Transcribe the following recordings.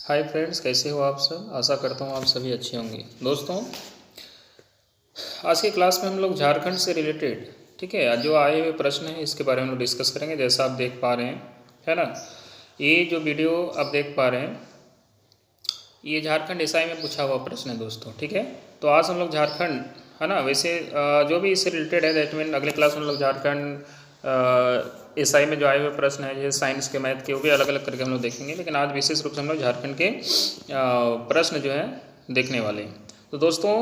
Hi friends, कैसे हो आप सब। आशा करता हूँ आप सभी अच्छे होंगे। दोस्तों, आज की क्लास में हम लोग झारखंड से रिलेटेड, ठीक है, जो आए हुए प्रश्न हैं इसके बारे में हम लोग डिस्कस करेंगे। जैसा आप देख पा रहे हैं, है ना, ये जो वीडियो आप देख पा रहे हैं ये झारखंड एसआई में पूछा हुआ प्रश्न है दोस्तों, ठीक है। तो आज हम लोग झारखंड, है ना, वैसे जो भी इससे रिलेटेड है दैट मीन अगले क्लास में हम लोग झारखंड एसआई में जो आए हुए प्रश्न है जैसे साइंस के, मैथ के, वो भी अलग अलग करके हम लोग देखेंगे। लेकिन आज विशेष रूप से हम लोग झारखंड के प्रश्न जो है देखने वाले हैं। तो दोस्तों,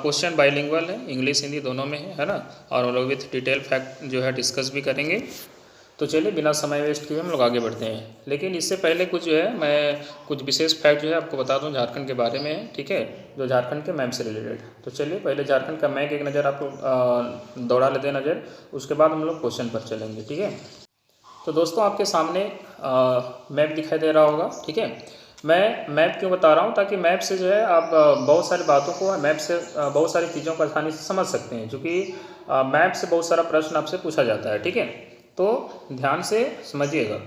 क्वेश्चन बाइलिंगुअल है, इंग्लिश हिंदी दोनों में है ना, और हम लोग विथ डिटेल फैक्ट जो है डिस्कस भी करेंगे। तो चलिए बिना समय वेस्ट किए हम लोग आगे बढ़ते हैं। लेकिन इससे पहले कुछ जो है मैं कुछ विशेष फैक्ट जो है आपको बता दूं झारखंड के बारे में, ठीक है, जो झारखंड के मैप से रिलेटेड। तो चलिए पहले झारखंड का मैप एक नज़र आपको दौड़ा लेते हैं नज़र, उसके बाद हम लोग क्वेश्चन पर चलेंगे, ठीक है। तो दोस्तों, आपके सामने मैप दिखाई दे रहा होगा, ठीक है। मैं मैप क्यों बता रहा हूँ, ताकि मैप से जो है आप बहुत सारी बातों को, मैप से बहुत सारी चीज़ों को आसानी से समझ सकते हैं, क्योंकि मैप से बहुत सारा प्रश्न आपसे पूछा जाता है, ठीक है। तो ध्यान से समझिएगा।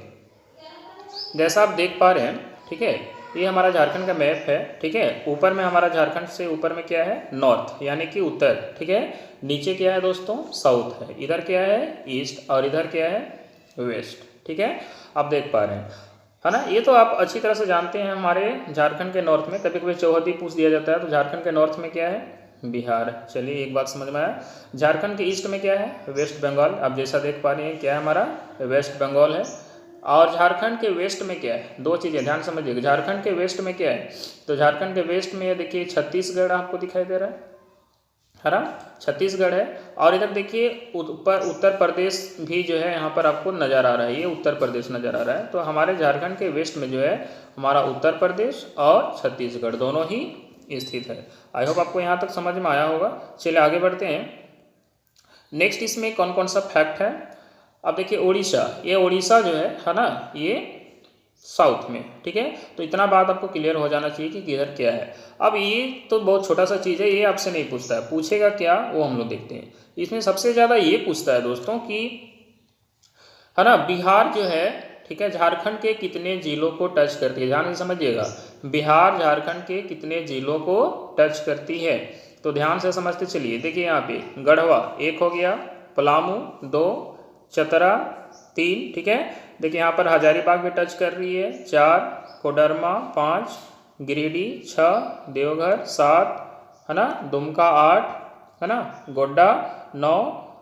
जैसा आप देख पा रहे हैं, ठीक है, ये हमारा झारखंड का मैप है, ठीक है। ऊपर में हमारा झारखंड से ऊपर में क्या है, नॉर्थ यानी कि उत्तर, ठीक है। नीचे क्या है दोस्तों, साउथ है। इधर क्या है, ईस्ट, और इधर क्या है, वेस्ट, ठीक है। आप देख पा रहे हैं, है ना। ये तो आप अच्छी तरह से जानते हैं। हमारे झारखंड के नॉर्थ में कभी कभी चौहदी पूछ दिया जाता है, तो झारखंड के नॉर्थ में क्या है, बिहार। चलिए एक बात समझ में आया। झारखंड के ईस्ट में क्या है, वेस्ट बंगाल। आप जैसा देख पा रहे हैं क्या है, हमारा वेस्ट बंगाल है। और झारखंड के वेस्ट में क्या है, दो चीज़ें ध्यान समझिएगा। झारखंड के वेस्ट में क्या है, तो झारखंड के वेस्ट में ये देखिए छत्तीसगढ़ आपको दिखाई दे रहा है ना, छत्तीसगढ़ है। और इधर देखिए ऊपर उत्तर प्रदेश भी जो है यहाँ पर आपको नज़र आ रहा है, ये उत्तर प्रदेश नज़र आ रहा है। तो हमारे झारखंड के वेस्ट में जो है हमारा उत्तर प्रदेश और छत्तीसगढ़ दोनों ही स्थित है। आई होप आपको यहाँ तक समझ में आया होगा। चलिए आगे बढ़ते हैं। नेक्स्ट इसमें कौन कौन सा फैक्ट है। अब देखिए उड़ीसा, ये उड़ीसा जो है ना, ये साउथ में, ठीक है। तो इतना बात आपको क्लियर हो जाना चाहिए कि किधर क्या है। अब ये तो बहुत छोटा सा चीज़ है, ये आपसे नहीं पूछता है, पूछेगा क्या वो हम लोग देखते हैं। इसमें सबसे ज़्यादा ये पूछता है दोस्तों कि, है ना, बिहार जो है, ठीक है, झारखंड के कितने जिलों को टच करती है। ध्यान से समझिएगा, बिहार झारखंड के कितने जिलों को टच करती है। तो ध्यान से समझते चलिए। देखिए यहाँ पे गढ़वा एक हो गया, पलामू दो, चतरा तीन, ठीक है। देखिए यहाँ पर हजारीबाग भी टच कर रही है, चार, कोडरमा पाँच, गिरिडीह छः, देवघर सात, है ना, दुमका आठ, है ना, गोड्डा नौ।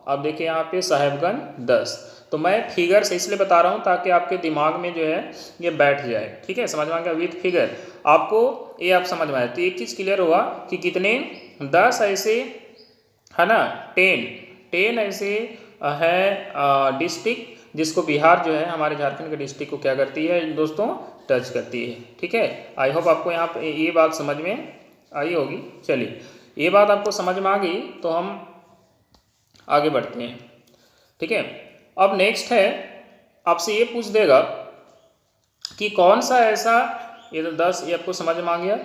अब देखिए यहाँ पे साहेबगंज 10। तो मैं फिगर से इसलिए बता रहा हूँ ताकि आपके दिमाग में जो है ये बैठ जाए, ठीक है, समझ में आ गया। विथ फिगर आपको ये आप समझ में आए तो एक चीज़ क्लियर हुआ कि कितने 10 ऐसे, है ना, 10 ऐसे है डिस्ट्रिक्ट जिसको बिहार जो है हमारे झारखंड के डिस्ट्रिक्ट को क्या करती है दोस्तों, टच करती है, ठीक है। आई होप आपको यहाँ पे ये बात समझ में आई होगी। चलिए ये बात आपको समझ में आ गई तो हम आगे बढ़ते हैं, ठीक है। अब नेक्स्ट है, आपसे ये पूछ देगा कि कौन सा ऐसा, ये तो 10 ये आपको समझ में आ गया।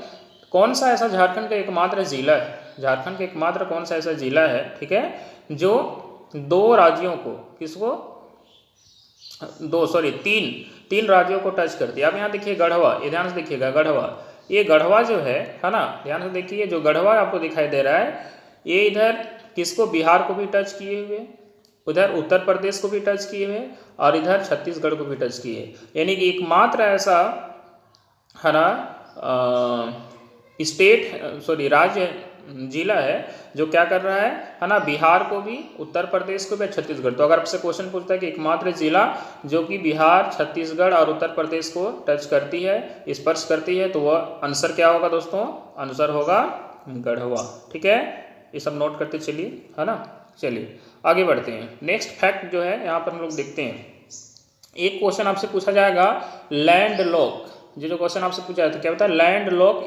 कौन सा ऐसा झारखंड का एकमात्र जिला है, झारखंड का एकमात्र कौन सा ऐसा जिला है, ठीक है, जो दो राज्यों को, किसको, तीन राज्यों को टच करती है। अब यहाँ देखिए गढ़वा, ये ध्यान से देखिएगा, गढ़वा, ये गढ़वा जो है ना, ध्यान से देखिए, जो गढ़वा आपको दिखाई दे रहा है ये इधर किसको, बिहार को भी टच किए हुए, उधर उत्तर प्रदेश को भी टच किए हुए, और इधर छत्तीसगढ़ को भी टच किए। यानी कि एकमात्र ऐसा, है ना, राज्य जिला है जो क्या कर रहा है ना, बिहार को भी, उत्तर प्रदेश को भी, छत्तीसगढ़। तो अगर आपसे क्वेश्चन पूछता है कि एकमात्र जिला जो कि बिहार, छत्तीसगढ़ और उत्तर प्रदेश को टच करती है, स्पर्श करती है, तो वह आंसर क्या होगा दोस्तों, आंसर होगा गढ़वा, ठीक है। ये सब नोट करते चलिए, है ना। चलिए आगे बढ़ते हैं। नेक्स्ट फैक्ट जो है यहाँ पर हम लोग देखते हैं। एक क्वेश्चन आपसे पूछा जाएगा लैंड लॉक, जो क्वेश्चन आपसे पूछा जाता है क्या बताया, land lock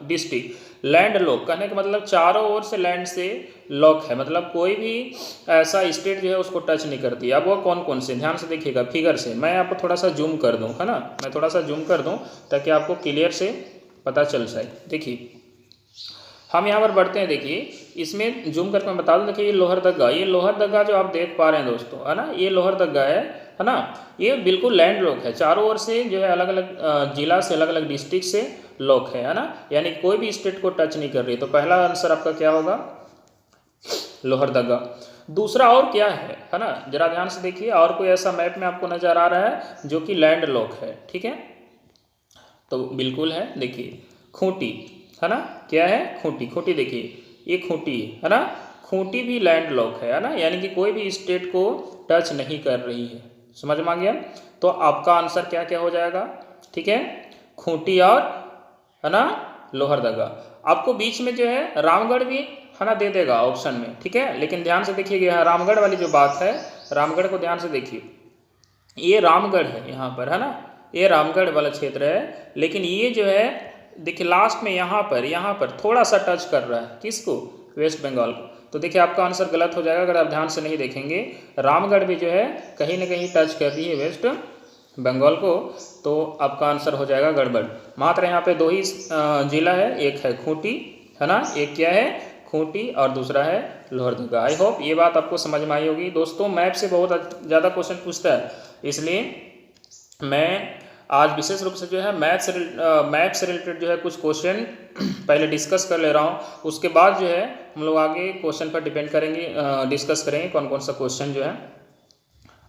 district. Land lock कहने का मतलब चारों ओर से लैंड से लॉक है, मतलब कोई भी ऐसा स्टेट जो है उसको टच नहीं करती। अब वो कौन कौन से, ध्यान से देखिएगा फिगर से। मैं आपको थोड़ा सा जूम कर दूं, है ना, मैं थोड़ा सा जूम कर दूं ताकि आपको क्लियर से पता चल जाए। देखिए हम यहाँ पर बढ़ते हैं। देखिए इसमें जूम करके मैं बता दूं, देखिए ये लोहरदगा, ये लोहरदगा जो आप देख पा रहे हैं दोस्तों, है ना, ये लोहरदगा है, है ना। ये बिल्कुल लैंड लॉक है, चारों ओर से जो है अलग अलग जिला से, अलग अलग डिस्ट्रिक्ट से लॉक है ना, यानी कोई भी स्टेट को टच नहीं कर रही। तो पहला आंसर आपका क्या होगा, लोहरदगा। दूसरा और क्या है ना, जरा ध्यान से देखिए, और कोई ऐसा मैप में आपको नजर आ रहा है जो कि लैंड लॉक है, ठीक है। तो बिल्कुल है, देखिए खूंटी है ना, क्या है, खूंटी। खूंटी देखिए, ये खूंटी है ना, खूंटी भी लैंड लॉक है ना, यानी कि कोई भी स्टेट को टच नहीं कर रही है। समझ में आ गया। तो आपका आंसर क्या क्या हो जाएगा, ठीक है, खूंटी और है ना लोहरदगा। आपको बीच में जो है रामगढ़ भी है ना दे देगा ऑप्शन में, ठीक है। लेकिन ध्यान से देखिएगा, यहाँ रामगढ़ वाली जो बात है, रामगढ़ को ध्यान से देखिए, ये रामगढ़ है यहाँ पर, है ना, ये रामगढ़ वाला क्षेत्र है। लेकिन ये जो है देखिए लास्ट में यहाँ पर थोड़ा सा टच कर रहा है, किसको, वेस्ट बंगाल को। तो देखिए आपका आंसर गलत हो जाएगा अगर आप ध्यान से नहीं देखेंगे। रामगढ़ भी जो है कहीं ना कहीं टच कर रही है वेस्ट बंगाल को, तो आपका आंसर हो जाएगा गड़बड़। मात्र यहाँ पे दो ही जिला है, एक है खूंटी है ना, एक क्या है, खूंटी, और दूसरा है लोहरदगा। आई होप ये बात आपको समझ में आई होगी। दोस्तों मैप से बहुत ज़्यादा क्वेश्चन पूछता है, इसलिए मैं आज विशेष रूप से जो है मैप से रिलेटेड जो है कुछ क्वेश्चन पहले डिस्कस कर ले रहा हूँ, उसके बाद जो है हम लोग आगे क्वेश्चन पर डिपेंड करेंगे, डिस्कस करेंगे कौन कौन सा क्वेश्चन जो है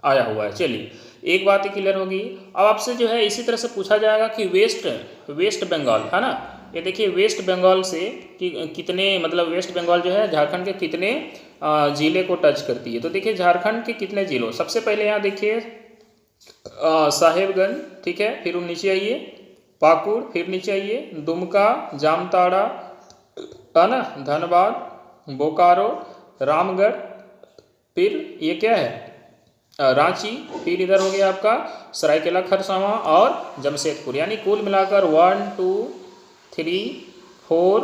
आया हुआ है। चलिए एक बात ही क्लियर होगी। अब आपसे जो है इसी तरह से पूछा जाएगा कि वेस्ट बंगाल है ना, ये देखिए वेस्ट बंगाल से कितने, मतलब वेस्ट बंगाल जो है झारखंड के कितने ज़िले को टच करती है। तो देखिए झारखंड के कितने ज़िलों, सबसे पहले यहाँ देखिए साहेबगंज, ठीक है, फिर नीचे आइए पाकुड़, फिर नीचे आइए दुमका, जामताड़ा है ना, धनबाद, बोकारो, रामगढ़, फिर ये क्या है रांची, फिर इधर हो गया आपका सरायकेला खरसावां और जमशेदपुर। यानी कुल मिलाकर 1 2 3 4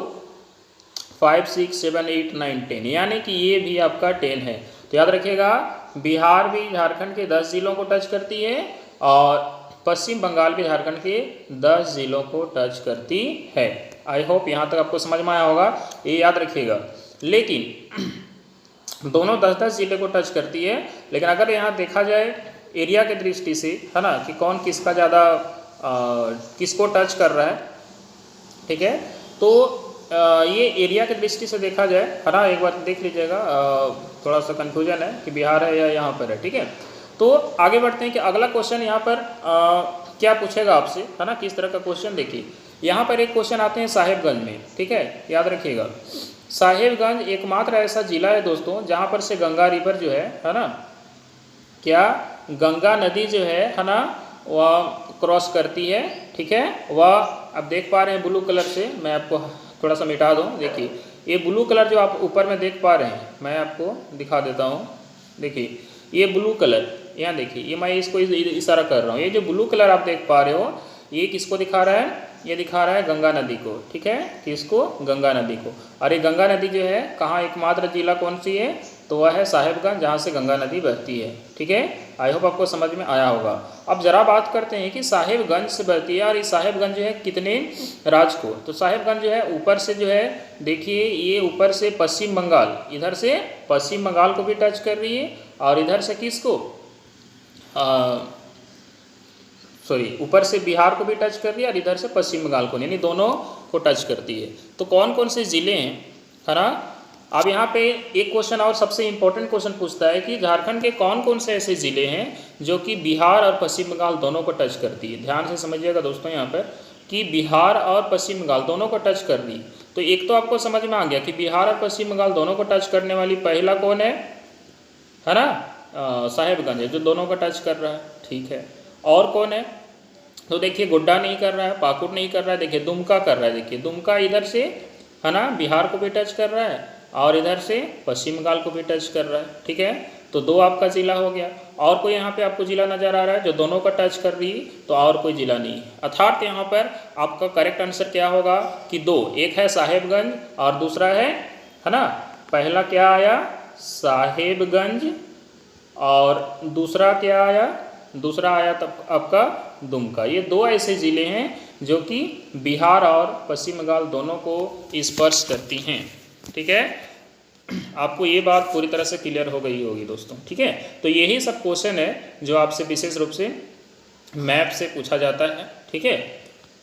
5 6 7 8 9 10, यानी कि ये भी आपका 10 है। तो याद रखिएगा बिहार भी झारखंड के 10 जिलों को टच करती है और पश्चिम बंगाल भी झारखंड के 10 जिलों को टच करती है। आई होप यहाँ तक आपको समझ में आया होगा, ये याद रखिएगा। लेकिन दोनों 10-10 जिले को टच करती है, लेकिन अगर यहाँ देखा जाए एरिया के दृष्टि से है ना कि कौन किसका ज़्यादा किसको टच कर रहा है, ठीक है, तो ये एरिया के दृष्टि से देखा जाए है ना, एक बार देख लीजिएगा, थोड़ा सा कन्फ्यूजन है कि बिहार है या यहाँ पर है, ठीक है। तो आगे बढ़ते हैं कि अगला क्वेश्चन यहाँ पर क्या पूछेगा आपसे, है ना, किस तरह का क्वेश्चन। देखिए यहाँ पर एक क्वेश्चन आते हैं साहेबगंज में, ठीक है, याद रखिएगा साहेबगंज एकमात्र ऐसा जिला है दोस्तों जहाँ पर से गंगा रिवर जो है ना, क्या गंगा नदी जो है ना वह क्रॉस करती है, ठीक है। वह आप देख पा रहे हैं ब्लू कलर से, मैं आपको थोड़ा सा मिटा दूँ, देखिए ये ब्लू कलर जो आप ऊपर में देख पा रहे हैं, मैं आपको दिखा देता हूँ। देखिए ये ब्लू कलर, यहाँ देखिए, ये मैं इसको इशारा कर रहा हूँ, ये जो ब्लू कलर आप देख पा रहे हो ये किसको दिखा रहा है, ये दिखा रहा है गंगा नदी को, ठीक है, किसको, गंगा नदी को। और ये गंगा नदी जो है कहाँ एकमात्र जिला कौन सी है, तो वह है साहेबगंज, जहाँ से गंगा नदी बहती है, ठीक है। आई होप आपको समझ में आया होगा। अब जरा बात करते हैं कि साहेबगंज से बहती है और ये साहेबगंज जो है कितने राज्य को, तो साहेबगंज जो है ऊपर से जो है देखिए ये ऊपर से पश्चिम बंगाल, इधर से पश्चिम बंगाल को भी टच कर रही है और इधर से किसको, सॉरी ऊपर से बिहार को भी टच कर रही है और इधर से पश्चिम बंगाल को, यानी दोनों को टच करती है। तो कौन कौन से ज़िले हैं, है ना। अब यहाँ पे एक क्वेश्चन और सबसे इम्पोर्टेंट क्वेश्चन पूछता है कि झारखंड के कौन कौन से ऐसे ज़िले हैं जो कि बिहार और पश्चिम बंगाल दोनों को टच करती है। ध्यान से समझिएगा दोस्तों यहाँ पर कि बिहार और पश्चिम बंगाल दोनों को टच कर रही। तो एक तो आपको समझ में आ गया कि बिहार और पश्चिम बंगाल दोनों को टच करने वाली पहला कौन है ना, साहेबगंज है जो दोनों को टच कर रहा है, ठीक है। और कौन है, तो देखिए गोड्डा नहीं कर रहा है, पाकुड़ नहीं कर रहा है, देखिए दुमका कर रहा है। देखिए दुमका इधर से है ना बिहार को भी टच कर रहा है और इधर से पश्चिम बंगाल को भी टच कर रहा है, ठीक है। तो दो आपका ज़िला हो गया। और कोई यहाँ पे आपको ज़िला नज़र आ रहा है जो दोनों का टच कर रही, तो और कोई ज़िला नहीं है। अर्थात यहाँ पर आपका करेक्ट आंसर क्या होगा कि दो, एक है साहेबगंज और दूसरा है ना, पहला क्या आया साहेबगंज और दूसरा क्या आया, दूसरा आया तब आपका दुमका। ये दो ऐसे ज़िले हैं जो कि बिहार और पश्चिम बंगाल दोनों को स्पर्श करती हैं, ठीक है। आपको ये बात पूरी तरह से क्लियर हो गई होगी दोस्तों, ठीक है। तो यही सब क्वेश्चन है जो आपसे विशेष रूप से मैप से पूछा जाता है, ठीक है।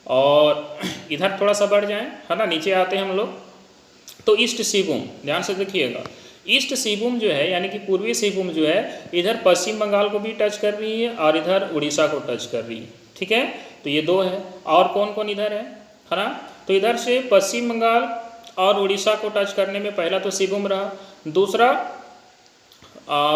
और इधर थोड़ा सा बढ़ जाएं, है ना, नीचे आते हैं हम लोग। तो ईस्ट सिंहभूम, ध्यान से देखिएगा, ईस्ट सिंहभूम जो है यानी कि पूर्वी सिंहभूम जो है इधर पश्चिम बंगाल को भी टच कर रही है और इधर उड़ीसा को टच कर रही है, ठीक है। तो ये दो है, और कौन कौन इधर है ना। तो इधर से पश्चिम बंगाल और उड़ीसा को टच करने में पहला तो सिंहभूम रहा, दूसरा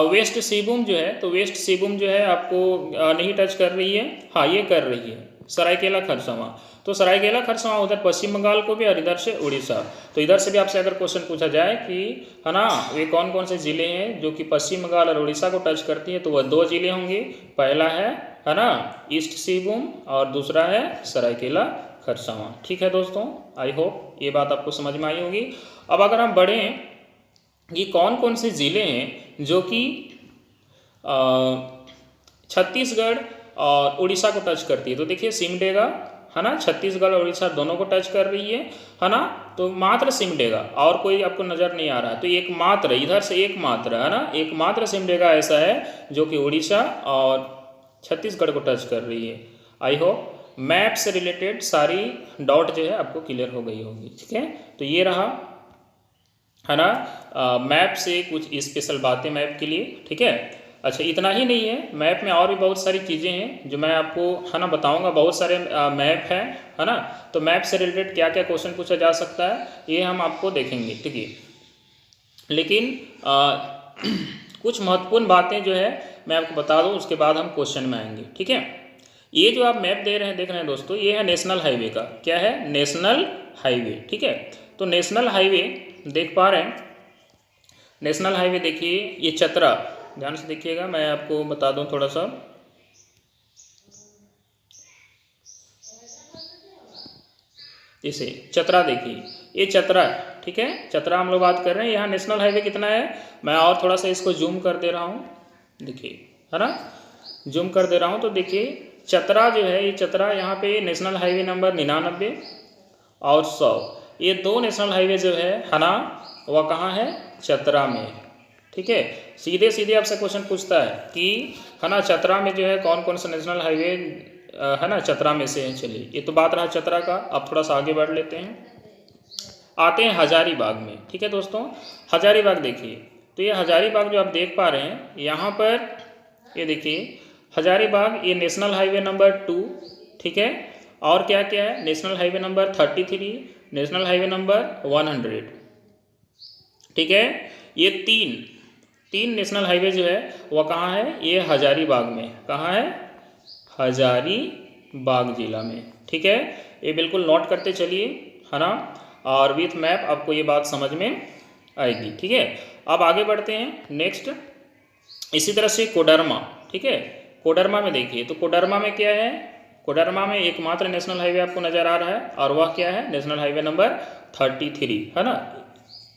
वेस्ट सिंहभूम जो है, तो वेस्ट सिंहभूम जो है आपको नहीं टच कर रही है, हाँ ये कर रही है सरायकेला खरसावां। तो सरायकेला खरसावां उधर पश्चिम बंगाल को भी और इधर से उड़ीसा। तो इधर से भी आपसे अगर क्वेश्चन पूछा जाए कि है ना वे कौन कौन से ज़िले हैं जो कि पश्चिम बंगाल और उड़ीसा को टच करती है, तो वह दो ज़िले होंगे, पहला है ना ईस्ट सिंहभूम और दूसरा है सरायकेला खरसावां, ठीक है दोस्तों। आई होप ये बात आपको समझ में आई होगी। अब अगर हम बढ़ें कि कौन कौन से ज़िले हैं जो कि छत्तीसगढ़ और उड़ीसा को टच करती है, तो देखिए सिमडेगा, है ना, छत्तीसगढ़ और उड़ीसा दोनों को टच कर रही है ना। तो मात्र सिमडेगा, और कोई आपको नज़र नहीं आ रहा है, तो एक मात्र इधर से एक मात्र, है ना, एक मात्र सिमडेगा ऐसा है जो कि उड़ीसा और छत्तीसगढ़ को टच कर रही है। आई होप मैप से रिलेटेड सारी डॉट जो है आपको क्लियर हो गई होगी, ठीक है। तो ये रहा, है ना, मैप से कुछ स्पेशल बातें मैप के लिए, ठीक है। अच्छा इतना ही नहीं है, मैप में और भी बहुत सारी चीज़ें हैं जो मैं आपको, है ना, बताऊंगा। बहुत सारे मैप हैं, है ना। तो मैप से रिलेटेड क्या क्या क्वेश्चन पूछा जा सकता है ये हम आपको देखेंगे, ठीक है। लेकिन कुछ महत्वपूर्ण बातें जो है मैं आपको बता दूं, उसके बाद हम क्वेश्चन में आएंगे, ठीक है। ये जो आप मैप दे रहे हैं, देख रहे हैं दोस्तों, ये है नेशनल हाईवे का, क्या है, नेशनल हाईवे, ठीक है। तो नेशनल हाईवे देख पा रहे हैं, नेशनल हाईवे देखिए, ये चतरा, ध्यान से देखिएगा, मैं आपको बता दूं थोड़ा सा, इसे चतरा देखिए, ये चतरा है, ठीक है, चतरा हम लोग बात कर रहे हैं। यहाँ नेशनल हाईवे कितना है, मैं और थोड़ा सा इसको जूम कर दे रहा हूँ, देखिए, है ना, जूम कर दे रहा हूँ। तो देखिए चतरा जो है, ये चतरा, यहाँ पे नेशनल हाईवे नंबर 99 और 100, ये दो नेशनल हाईवे जो है ना, वह कहाँ है, चतरा में, ठीक है। सीधे सीधे आपसे क्वेश्चन पूछता है कि है ना चतरा में जो है कौन कौन सा नेशनल हाईवे है ना चतरा में से है। चलिए ये तो बात रहा चतरा का, अब थोड़ा सा आगे बढ़ लेते हैं, आते हैं हजारीबाग में, ठीक है दोस्तों। हजारीबाग देखिए, तो ये हजारीबाग जो आप देख पा रहे हैं यहाँ पर, ये देखिए हजारीबाग, ये नेशनल हाईवे नंबर 2, ठीक है। और क्या क्या है, national highway number 33, national highway number 100, ठीक है। ये तीन नेशनल हाईवे जो है वह कहाँ है, ये हजारीबाग में, कहाँ है, हजारीबाग जिला में, ठीक है। ये बिल्कुल नोट करते चलिए, है ना, और विथ मैप आपको ये बात समझ में आएगी, ठीक है। अब आगे बढ़ते हैं नेक्स्ट, इसी तरह से कोडरमा, ठीक है। कोडरमा में देखिए, तो कोडरमा में क्या है, कोडरमा में एकमात्र नेशनल हाईवे आपको नज़र आ रहा है, और वह क्या है, नेशनल हाईवे नंबर 33, है ना,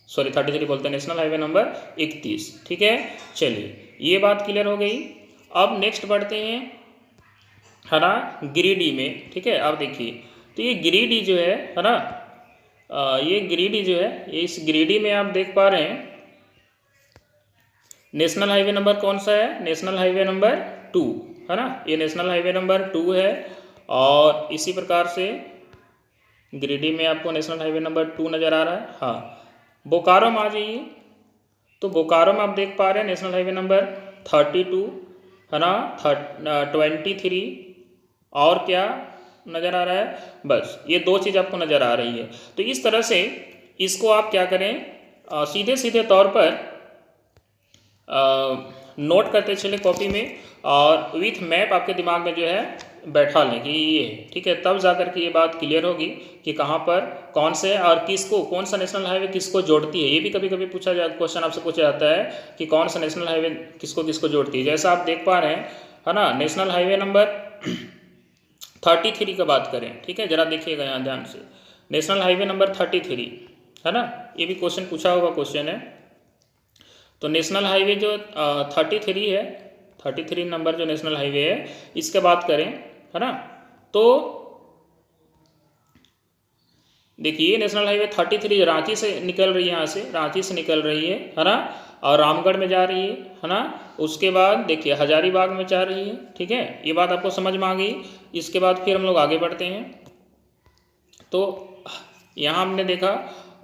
सॉरी 33 बोलते हैं, नेशनल हाईवे नंबर 31, ठीक है। चलिए ये बात क्लियर हो गई। अब नेक्स्ट बढ़ते हैं, है ना, गिरिडीह में, ठीक है। अब देखिए, तो ये गिरिडीह जो है ना, ये गिरिडीह जो है, इस गिरिडीह में आप देख पा रहे हैं नेशनल हाईवे नंबर कौन सा है, नेशनल हाईवे नंबर 2, है ना, ये नेशनल हाईवे नंबर 2 है। और इसी प्रकार से गिरिडीह में आपको नेशनल हाईवे नंबर 2 नज़र आ रहा है। हाँ, बोकारो में आ जाइए, तो बोकारो में आप देख पा रहे हैं नेशनल हाईवे नंबर 32, है ना, 23, और क्या नज़र आ रहा है, बस ये दो चीज़ आपको नज़र आ रही है। तो इस तरह से इसको आप क्या करें, सीधे सीधे तौर पर नोट करते चले कॉपी में, और विथ मैप आपके दिमाग में जो है बैठा लें कि ये, ठीक है। तब जाकर के ये बात क्लियर होगी कि कहाँ पर कौन से और किसको, कौन सा नेशनल हाईवे किसको जोड़ती है। ये भी कभी कभी पूछा जा, क्वेश्चन आपसे पूछा जाता है कि कौन सा नेशनल हाईवे किसको किसको जोड़ती है। जैसा आप देख पा रहे हैं, है ना, नेशनल हाईवे नंबर 33 का बात करें, ठीक है, जरा देखिएगा यहाँ ध्यान से, नेशनल हाईवे नंबर 33, है ना, ये भी क्वेश्चन पूछा हुआ क्वेश्चन है। तो नेशनल हाईवे जो 33 है, 33 नंबर जो नेशनल हाईवे है, इसके बात करें, है ना, तो देखिए ये नेशनल हाईवे 33 रांची से निकल रही है, यहाँ से रांची से निकल रही है ना, और रामगढ़ में जा रही है ना। उसके बाद देखिए हजारीबाग में जा रही है, ठीक है, ये बात आपको समझ में आ गई। इसके बाद फिर हम लोग आगे बढ़ते हैं, तो यहाँ हमने देखा,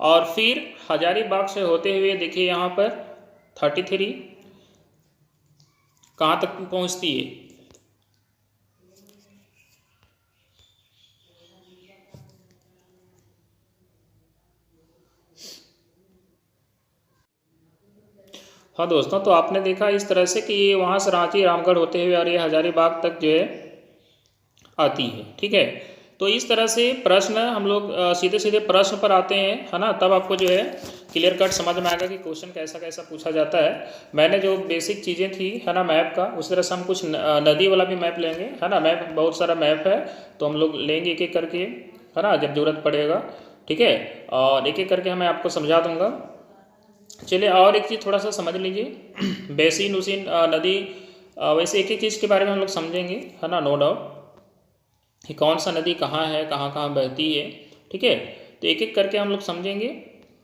और फिर हजारीबाग से होते हुए देखिए यहाँ पर 33 कहाँ तक पहुँचती है, हाँ दोस्तों। तो आपने देखा इस तरह से कि ये वहाँ से रांची रामगढ़ होते हुए और ये हजारीबाग तक जो है आती है, ठीक है। तो इस तरह से प्रश्न हम लोग सीधे सीधे प्रश्न पर आते हैं, है ना, तब आपको जो है क्लियर कट समझ में आएगा कि क्वेश्चन कैसा कैसा पूछा जाता है। मैंने जो बेसिक चीज़ें थी, है ना, मैप का, उस तरह से हम कुछ नदी वाला भी मैप लेंगे, है ना। मैप बहुत सारा मैप है, तो हम लोग लेंगे एक एक करके, है ना, जब जरूरत पड़ेगा, ठीक है, और एक एक करके मैं आपको समझा दूंगा। चलिए और एक चीज़ थोड़ा सा समझ लीजिए, बेसिन उसिन नदी, वैसे एक एक चीज़ के बारे में हम लोग समझेंगे, है ना, नो डाउट, कि कौन सा नदी कहाँ है, कहाँ कहाँ बहती है, ठीक है। तो एक एक करके हम लोग समझेंगे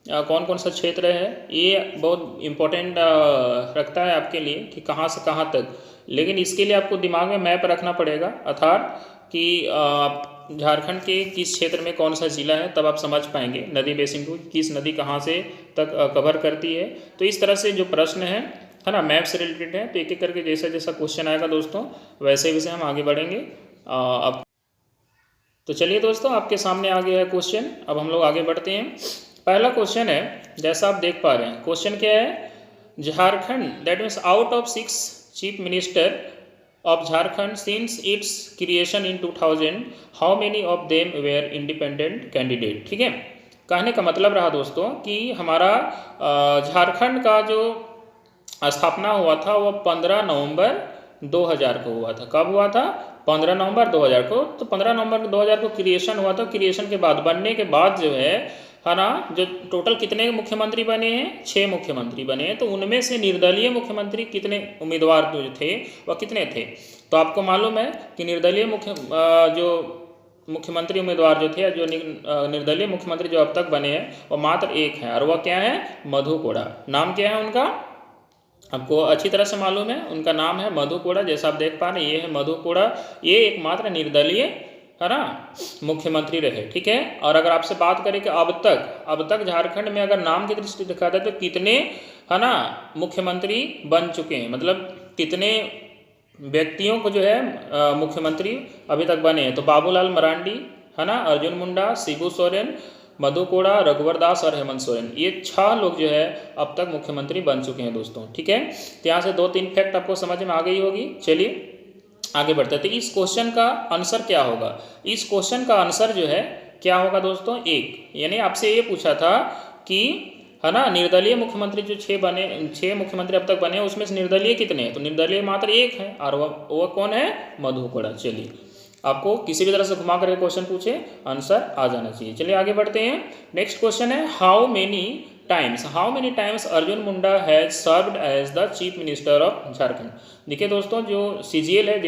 कौन कौन सा क्षेत्र है। ये बहुत इम्पोर्टेंट रखता है आपके लिए कि कहाँ से कहाँ तक, लेकिन इसके लिए आपको दिमाग में मैप रखना पड़ेगा, अर्थात कि झारखंड के किस क्षेत्र में कौन सा ज़िला है, तब आप समझ पाएंगे नदी बेसिन को, किस नदी कहाँ से तक कवर करती है। तो इस तरह से जो प्रश्न है ना, मैप से रिलेटेड है, तो एक एक करके जैसा जैसा क्वेश्चन आएगा दोस्तों, वैसे वैसे हम आगे बढ़ेंगे। अब तो चलिए दोस्तों, आपके सामने आ गया है क्वेश्चन, अब हम लोग आगे बढ़ते हैं। पहला क्वेश्चन है, जैसा आप देख पा रहे हैं, क्वेश्चन क्या है, Jharkhand that means out of 6 chief minister of Jharkhand since its creation in 2000 how many of them were independent candidate, ठीक है। कहने का मतलब रहा दोस्तों कि हमारा झारखंड का जो स्थापना हुआ था वो 15 नवंबर 2000 को हुआ था। कब हुआ था? 15 नवंबर 2000 को। तो 15 नवंबर 2000 को क्रिएशन हुआ था। क्रिएशन के बाद, बनने के बाद जो है ना, जो टोटल कितने मुख्यमंत्री बने हैं? 6 मुख्यमंत्री बने हैं। तो उनमें से निर्दलीय मुख्यमंत्री कितने उम्मीदवार जो थे वह कितने थे? तो आपको मालूम है कि निर्दलीय जो मुख्यमंत्री उम्मीदवार जो थे, जो निर्दलीय मुख्यमंत्री जो अब तक बने हैं, वह मात्र एक है, और वह क्या है? मधु कोड़ा। नाम क्या है उनका? आपको अच्छी तरह से मालूम है, उनका नाम है मधु कोड़ा। जैसा आप देख पा रहे हैं, ये है मधु कोड़ा, ये एकमात्र निर्दलीय, है ना, मुख्यमंत्री रहे, ठीक है। और अगर आपसे बात करें कि अब तक झारखंड में अगर नाम की दृष्टि दिखा जाए तो कितने, है ना, मुख्यमंत्री बन चुके हैं, मतलब कितने व्यक्तियों को जो है मुख्यमंत्री अभी तक बने हैं, तो बाबूलाल मरांडी, है ना, अर्जुन मुंडा, शिबू सोरेन, मधु कोड़ा, रघुवर दास और हेमंत सोरेन, ये 6 लोग जो है अब तक मुख्यमंत्री बन चुके हैं दोस्तों, ठीक है। तो यहाँ से 2-3 फैक्ट आपको समझ में आ गई होगी। चलिए आगे बढ़ते हैं। तो इस क्वेश्चन का आंसर क्या होगा? इस क्वेश्चन का आंसर जो है क्या होगा दोस्तों? 1। यानी आपसे ये पूछा था कि, है ना, निर्दलीय मुख्यमंत्री जो 6 मुख्यमंत्री अब तक बने, उसमें से निर्दलीय कितने हैं? तो निर्दलीय मात्र 1 है, और वह कौन है? मधु कोड़ा। चलिए, आपको किसी भी तरह से घुमा करके क्वेश्चन पूछे, आंसर आ जाना चाहिए। चलिए आगे बढ़ते हैं। नेक्स्ट क्वेश्चन है, how many times Arjun Munda has served as the chief minister of Jharkhand. देखिए दोस्तों, जो CGL है,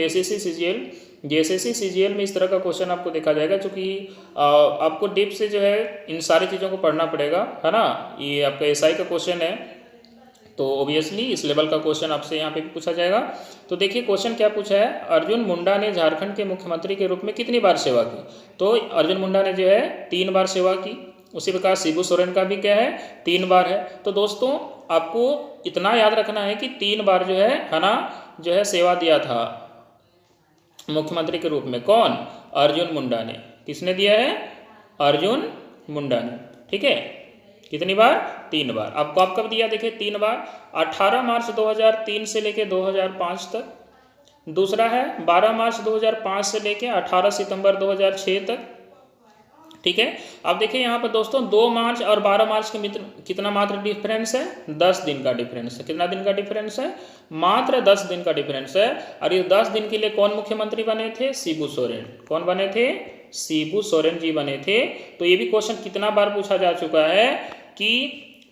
जेएसएससी CGL में इस तरह का क्वेश्चन आपको देखा जाएगा, क्योंकि आपको डीप से जो है इन सारी चीज़ों को पढ़ना पड़ेगा, है ना। ये आपका SI का क्वेश्चन है, तो ऑब्वियसली इस लेवल का क्वेश्चन आपसे यहाँ पे भी पूछा जाएगा। तो देखिए क्वेश्चन क्या पूछा है, अर्जुन मुंडा ने झारखंड के मुख्यमंत्री के रूप में कितनी बार सेवा की? तो अर्जुन मुंडा ने जो है 3 बार सेवा की। उसी प्रकार शिबू सोरेन का भी क्या है? 3 बार है। तो दोस्तों आपको इतना याद रखना है कि 3 बार जो है ना, जो है सेवा दिया था मुख्यमंत्री के रूप में। कौन? अर्जुन मुंडा ने। किसने दिया है? अर्जुन मुंडा ने, ठीक है। कितनी बार? 3 बार। आपको कब दिया? देखिए 3 बार, 18 मार्च 2003 से लेके 2005 तक। दूसरा है 12 मार्च 2005 से लेके 18 सितंबर 2006 तक, ठीक है। अब देखिए यहाँ पर दोस्तों 2 मार्च और 12 मार्च के कितना मात्र डिफरेंस है? 10 दिन का डिफरेंस है। कितना दिन का डिफरेंस है? मात्र 10 दिन का डिफरेंस है। और ये 10 दिन के लिए कौन मुख्यमंत्री बने थे? शिबू सोरेन। कौन बने थे? शिबू सोरेन जी बने थे। तो ये भी क्वेश्चन कितना बार पूछा जा चुका है कि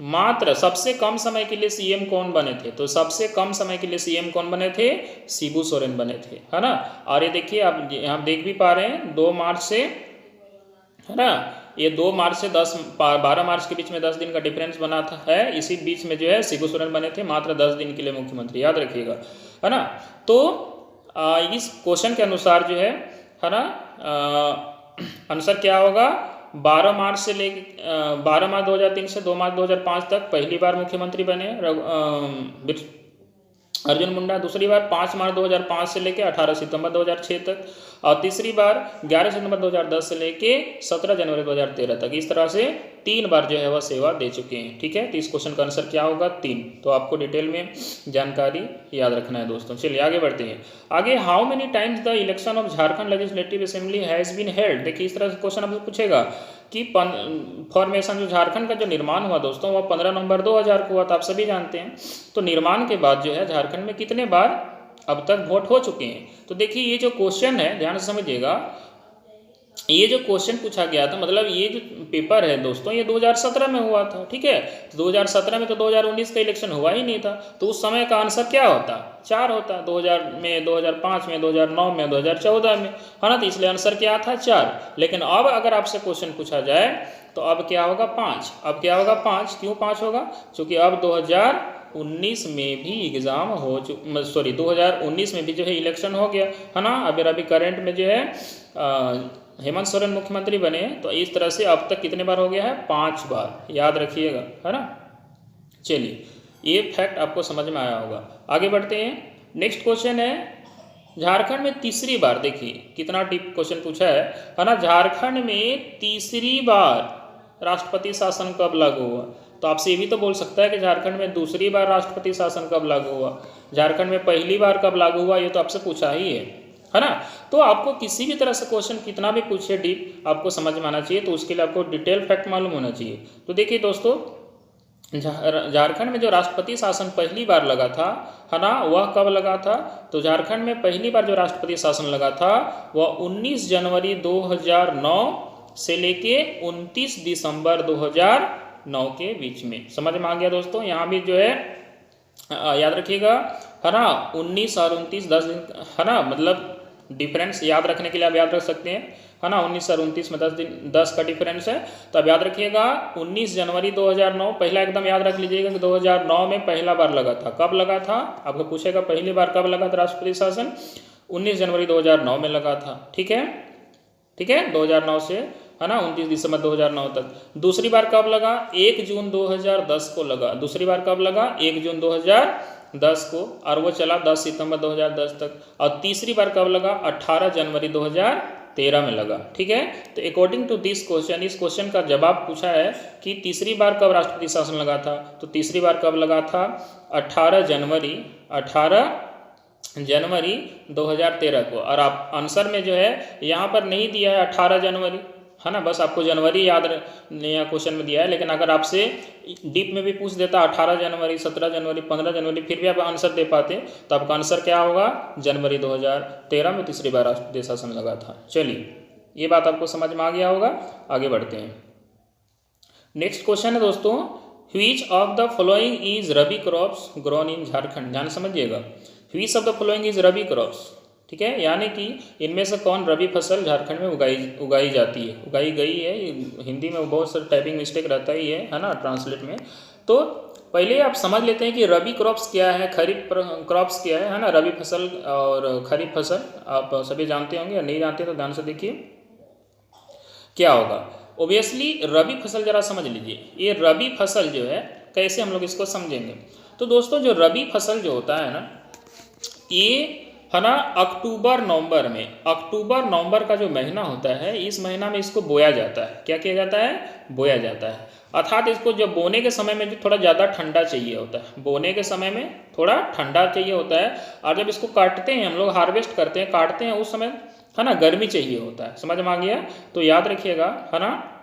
मात्र सबसे कम समय के लिए CM कौन बने थे? तो सबसे कम समय के लिए CM कौन बने थे? शिबू सोरेन बने थे, है ना। और ये देखिए आप यहाँ देख भी पा रहे हैं 2 मार्च से, है ना। ये 2 मार्च से 12 मार्च के बीच में 10 दिन का डिफरेंस बना था है। इसी बीच में जो है शिबू सोरेन बने थे मात्र 10 दिन के लिए मुख्यमंत्री, याद रखिएगा, है ना। तो इस क्वेश्चन के अनुसार जो है ना, आंसर क्या होगा, 12 मार्च से लेके 12 मार्च 2003 से 2 मार्च 2005 तक पहली बार मुख्यमंत्री बने अर्जुन मुंडा। दूसरी बार 5 मार्च 2005 से लेके 18 सितंबर 2006 तक, और तीसरी बार 11 सितंबर 2010 से लेके 17 जनवरी 2013 तक। इस तरह से 3 बार जो है वह सेवा दे चुके हैं, ठीक है। तो इस क्वेश्चन का आंसर क्या होगा, 3। तो आपको डिटेल में जानकारी याद रखना है दोस्तों। चलिए आगे बढ़ते हैं। आगे, how many times the election of Jharkhand legislative assembly has been held. देखिए इस तरह से क्वेश्चन आपसे पूछेगा कि फॉर्मेशन जो झारखंड का जो निर्माण हुआ दोस्तों वह 15 नवंबर 2000 को हुआ था, आप सभी जानते हैं। तो निर्माण के बाद जो है झारखंड में कितने बार अब तक वोट हो चुके हैं। तो देखिए ये जो क्वेश्चन है ध्यान से समझिएगा, ये जो क्वेश्चन पूछा गया था, मतलब ये जो पेपर है दोस्तों ये 2017 में हुआ था, ठीक है। तो 2017 में तो 2019 का इलेक्शन हुआ ही नहीं था, तो उस समय का आंसर क्या होता, 4 होता। 2000 में, 2005 में, 2009 में, 2014 में, है ना। तो इसलिए आंसर क्या था, 4। लेकिन अब अगर आपसे क्वेश्चन पूछा जाए तो अब क्या होगा, 5। अब क्या होगा, 5। क्यों 5 होगा, क्योंकि अब 2019 में भी एग्ज़ाम हो 2019 में भी जो है इलेक्शन हो गया, है ना। अभी करंट में जो है हेमंत सोरेन मुख्यमंत्री बने, तो इस तरह से अब तक कितने बार हो गया है, 5 बार, याद रखिएगा, है ना। चलिए ये फैक्ट आपको समझ में आया होगा। आगे बढ़ते हैं। नेक्स्ट क्वेश्चन है, झारखंड में तीसरी बार, देखिए कितना डीप क्वेश्चन पूछा है ना। झारखंड में तीसरी बार राष्ट्रपति शासन कब लागू हुआ। तो आपसे ये भी तो बोल सकता है कि झारखंड में दूसरी बार राष्ट्रपति शासन कब लागू हुआ, झारखंड में पहली बार कब लागू हुआ, ये तो आपसे पूछा ही है ना। तो आपको किसी भी तरह से क्वेश्चन कितना भी पूछे डीप, आपको समझ में आना चाहिए, तो उसके लिए आपको डिटेल फैक्ट मालूम होना चाहिए। तो देखिए दोस्तों, झारखंड में जो राष्ट्रपति शासन पहली बार लगा था, है ना, वह कब लगा था। तो झारखंड में पहली बार जो राष्ट्रपति शासन लगा था वह 19 जनवरी 2009 से लेके 29 दिसंबर 2009 के बीच में। समझ में आ गया दोस्तों। यहाँ भी जो है याद रखिएगा, है ना, 19 और 29 10 दिन, है ना, मतलब डिफरेंस याद रखने के लिए आप याद रख सकते हैं, है ना। 19 और 29 में 10 दिन, 10 का डिफरेंस है। तो अब याद रखिएगा 19 जनवरी 2009 पहला एकदम याद रख लीजिएगा कि 2009 में पहला बार लगा था। कब लगा था, आपको पूछेगा पहली बार कब लगा था राष्ट्रपति शासन, 19 जनवरी 2009 में लगा था, ठीक है, ठीक है, 2009 से, है ना, 29 दिसंबर 2009 तक। दूसरी बार कब लगा, 1 जून 2010 को लगा। दूसरी बार कब लगा, 1 जून 2010 को, और वो चला 10 सितंबर 2010 तक। और तीसरी बार कब लगा, 18 जनवरी 2013 में लगा, ठीक है। तो अकॉर्डिंग टू दिस क्वेश्चन, इस क्वेश्चन का जवाब पूछा है कि तीसरी बार कब राष्ट्रपति शासन लगा था। तो तीसरी बार कब लगा था, 18 जनवरी 2013 को। और आप आंसर में जो है यहाँ पर नहीं दिया है 18 जनवरी, है ना, बस आपको जनवरी याद नया क्वेश्चन में दिया है। लेकिन अगर आपसे डीप में भी पूछ देता 18 जनवरी, 17 जनवरी, 15 जनवरी, फिर भी आप आंसर दे पाते, तो आपका आंसर क्या होगा, जनवरी 2013 में तीसरी बार राष्ट्रपति शासन लगा था। चलिए ये बात आपको समझ में आ गया होगा। आगे बढ़ते हैं। नेक्स्ट क्वेश्चन है दोस्तों, which of the following is rabi crops grown in Jharkhand. ध्यान समझिएगा, which of the following is rabi crops, ठीक है, यानी कि इनमें से कौन रबी फसल झारखंड में उगाई जाती है, उगाई गई है। हिंदी में बहुत सारा टाइपिंग मिस्टेक रहता ही है ना, ट्रांसलेट में। तो पहले आप समझ लेते हैं कि रबी क्रॉप्स क्या है, खरीफ क्रॉप्स क्या है ना। रबी फसल और खरीफ फसल आप सभी जानते होंगे, नहीं जानते तो ध्यान से देखिए क्या होगा। ओबियसली रबी फसल जरा समझ लीजिए, ये रबी फसल जो है कैसे हम लोग इसको समझेंगे। तो दोस्तों जो रबी फसल जो होता है ना, ये, है ना, अक्टूबर नवंबर का जो महीना होता है, इस महीना में इसको बोया जाता है। क्या किया जाता है, बोया जाता है। अर्थात इसको जब बोने के समय में जो थोड़ा ज़्यादा ठंडा चाहिए होता है, बोने के समय में थोड़ा ठंडा चाहिए होता है। और जब इसको काटते हैं हम लोग, हार्वेस्ट करते हैं, काटते हैं, उस समय, है ना, गर्मी चाहिए होता है। समझ में आ गया। तो याद रखिएगा, है ना,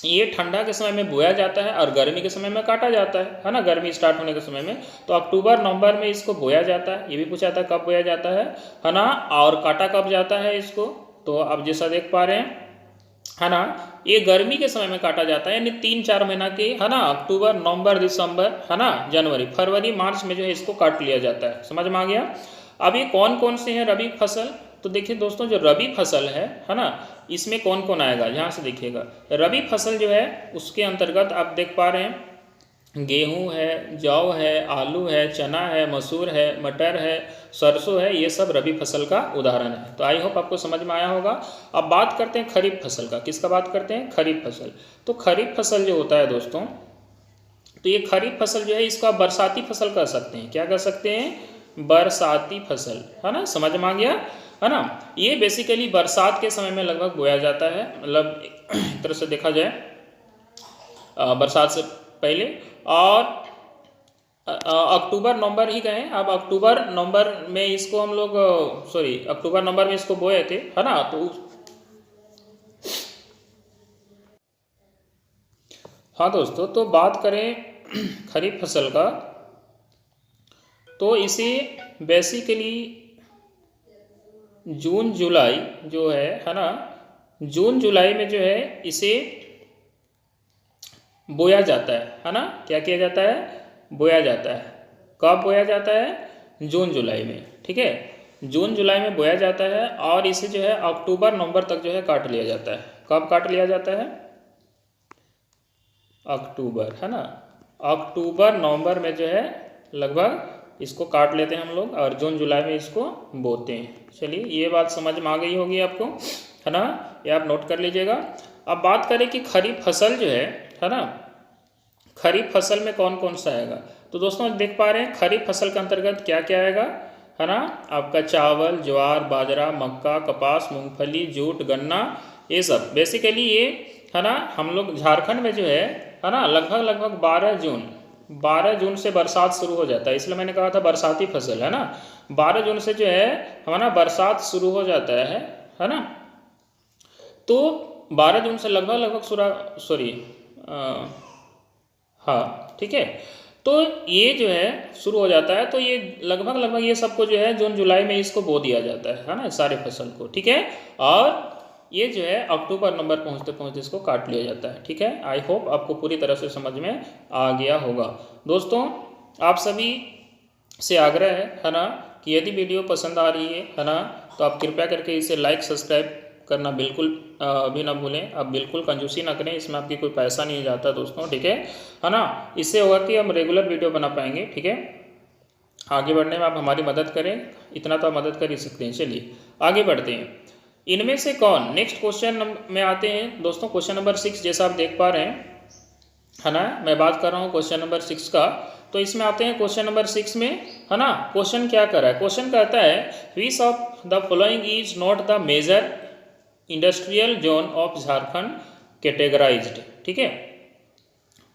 ये ठंडा के समय में बोया जाता है और गर्मी के समय में काटा जाता है ना, गर्मी स्टार्ट होने के समय में। तो अक्टूबर नवंबर में इसको बोया जाता है। ये भी पूछा था कब बोया जाता है ना, और काटा कब जाता है इसको। तो आप जैसा देख पा रहे हैं, है ना, ये गर्मी के समय में काटा जाता है, यानी 3-4 महीना के, है ना, अक्टूबर नवंबर दिसंबर, है ना, जनवरी फरवरी मार्च में जो है इसको काट लिया जाता है। समझ में आ गया। अब ये कौन कौन से हैं रबी फसल। तो देखिए दोस्तों, जो रबी फसल है ना, इसमें कौन कौन आएगा, यहाँ से देखिएगा। रबी फसल जो है उसके अंतर्गत आप देख पा रहे हैं, गेहूं है, जौ है, आलू है, चना है, मसूर है, मटर है, सरसों है, ये सब रबी फसल का उदाहरण है। तो आई होप आपको समझ में आया होगा। अब बात करते हैं खरीफ फसल का। किसका बात करते हैं? खरीफ फसल। तो खरीफ फसल जो होता है दोस्तों, तो ये खरीफ फसल जो है इसको आप बरसाती फसल कह सकते हैं। क्या कह सकते हैं? बरसाती फसल, है ना, समझ में आ गया, है ना। ये बेसिकली बरसात के समय में लगभग बोया जाता है, मतलब एक तरह से देखा जाए बरसात से पहले। और अक्टूबर नवंबर ही गए, अब अक्टूबर नवंबर में इसको हम लोग अक्टूबर नवंबर में इसको बोए थे, है ना। तो हाँ दोस्तों, तो बात करें खरीफ फसल का, तो इसे बेसिकली जून जुलाई जो है ना, जून जुलाई में जो है इसे बोया जाता है ना। क्या किया जाता है? बोया जाता है। कब बोया जाता है? जून जुलाई में, ठीक है, जून जुलाई में बोया जाता है। और इसे जो है अक्टूबर नवंबर तक जो है काट लिया जाता है। कब काट लिया जाता है? अक्टूबर, है ना, अक्टूबर नवंबर में जो है लगभग इसको काट लेते हैं हम लोग, और जून जुलाई में इसको बोते हैं। चलिए, ये बात समझ में आ गई होगी आपको, है ना, ये आप नोट कर लीजिएगा। अब बात करें कि खरीफ फसल जो है ना, खरीफ फसल में कौन कौन सा आएगा। तो दोस्तों देख पा रहे हैं खरीफ फसल के अंतर्गत क्या क्या आएगा, है ना। आपका चावल, ज्वार, बाजरा, मक्का, कपास, मूंगफली, जूट, गन्ना, ये सब बेसिकली ये, है ना, हम लोग झारखंड में जो है ना, लगभग 12 जून से बरसात शुरू हो जाता है। इसलिए मैंने कहा था बरसाती फसल, है ना। 12 जून से जो है हमारा बरसात शुरू हो जाता है ना। तो 12 जून से लगभग हाँ, ठीक है। तो ये जो है शुरू हो जाता है, तो ये लगभग ये सबको जो है जून जुलाई में इसको बो दिया जाता है ना, सारे फसल को, ठीक है। और ये जो है अक्टूबर नवंबर पहुँचते पहुँचते इसको काट लिया जाता है, ठीक है। आई होप आपको पूरी तरह से समझ में आ गया होगा। दोस्तों आप सभी से आग्रह है ना, कि यदि वीडियो पसंद आ रही है ना, तो आप कृपया करके इसे लाइक सब्सक्राइब करना बिल्कुल अभी ना भूलें। आप बिल्कुल कंजूसी ना करें, इसमें आपकी कोई पैसा नहीं जाता दोस्तों, ठीक है ना। इससे होगा कि हम रेगुलर वीडियो बना पाएंगे, ठीक है। आगे बढ़ने में आप हमारी मदद करें, इतना तो आप मदद कर ही सकते हैं। चलिए आगे बढ़ते हैं। इनमें से कौन, नेक्स्ट क्वेश्चन में आते हैं दोस्तों, क्वेश्चन नंबर 6 जैसा आप देख पा रहे हैं, है ना। मैं बात कर रहा हूँ क्वेश्चन नंबर 6 का। तो इसमें आते हैं क्वेश्चन नंबर 6 में, है ना। क्वेश्चन क्या कर रहा है? क्वेश्चन कहता है which of the following is not the major industrial zone of Jharkhand categorised, ठीक है,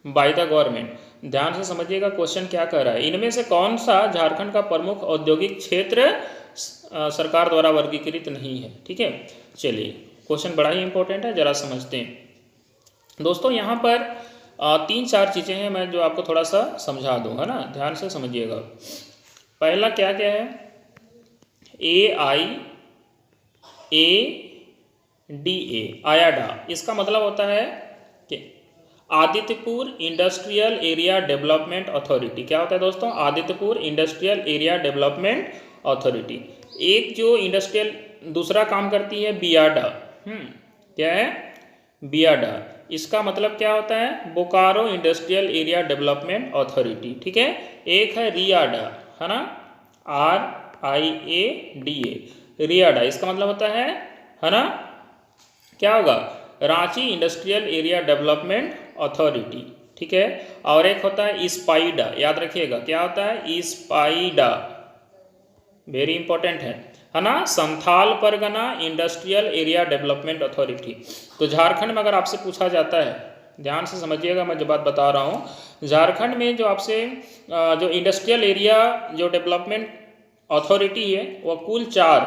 बाय द गवर्नमेंट। ध्यान से समझिएगा क्वेश्चन क्या कह रहा है। इनमें से कौन सा झारखंड का प्रमुख औद्योगिक क्षेत्र सरकार द्वारा वर्गीकृत नहीं है, ठीक है। चलिए, क्वेश्चन बड़ा ही इंपॉर्टेंट है, जरा समझते हैं दोस्तों। यहाँ पर 3-4 चीज़ें हैं, मैं जो आपको थोड़ा सा समझा दूँ, है ना, ध्यान से समझिएगा। पहला क्या क्या है? AIADA, आयाडा, इसका मतलब होता है कि Adityapur industrial area development authority. क्या होता है दोस्तों? Adityapur industrial area development authority. एक जो इंडस्ट्रियल दूसरा काम करती है बियाडा, क्या है? बियाडा, इसका मतलब क्या होता है? Bokaro industrial area development authority, ठीक है। एक है रियाडा, है ना, RIADA, रियाडा, इसका मतलब होता है ना, क्या होगा? Ranchi industrial area development authority, ठीक है। और एक होता है स्पाइडा, याद रखिएगा, क्या होता है? स्पाइडा, वेरी इंपॉर्टेंट है ना, Santhal Pargana industrial area development authority. तो झारखंड में अगर आपसे पूछा जाता है, ध्यान से समझिएगा मैं जो बात बता रहा हूँ, झारखंड में जो आपसे जो इंडस्ट्रियल एरिया जो डेवलपमेंट अथॉरिटी है वो कुल 4,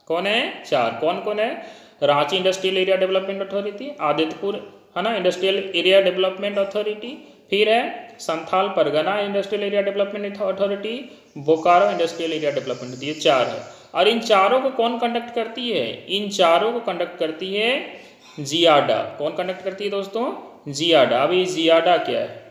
कौन है? 4, कौन कौन है? Ranchi industrial area development authority, Adityapur, है ना, इंडस्ट्रियल एरिया डेवलपमेंट अथॉरिटी, फिर है Santhal Pargana industrial area development authority, Bokaro industrial area development, ये 4 है। और इन चारों को कौन कंडक्ट करती है? इन चारों को कंडक्ट करती है जियाडा। कौन कंडक्ट करती है दोस्तों? जियाडा। अभी जियाडा क्या है?